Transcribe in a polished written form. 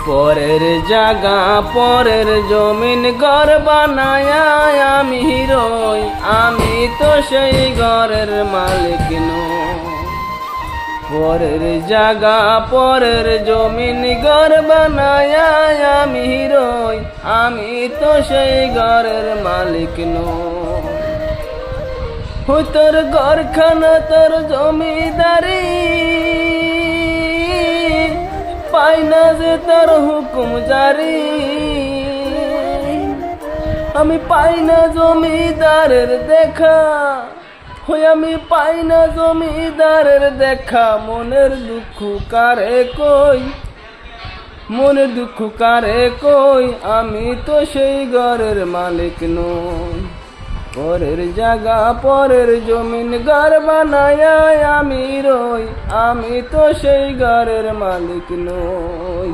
পরের জায়গা পরের জমিন ঘর বানায় আমি রই, আমি তো সেই ঘরের মালিক নই। পরের জায়গা পরের জমিন ঘর বানায় আমি রই, আমি তো সেই ঘরের মালিক নই। তোর ঘরখানা তোর জমিদারি, পাই না যে তোর হুকুম জারি। আমি পাই না জমিদারের দেখা, আমি পাই না জমিদারের দেখা। মনের দুঃখ কারে কই, মনের দুঃখ কারে কই, আমি তো সেই ঘরের মালিক নই। পরের জায়গা পরের জমিন ঘর বানায় আমি রই, আমি তো সেই ঘরের মালিক নই।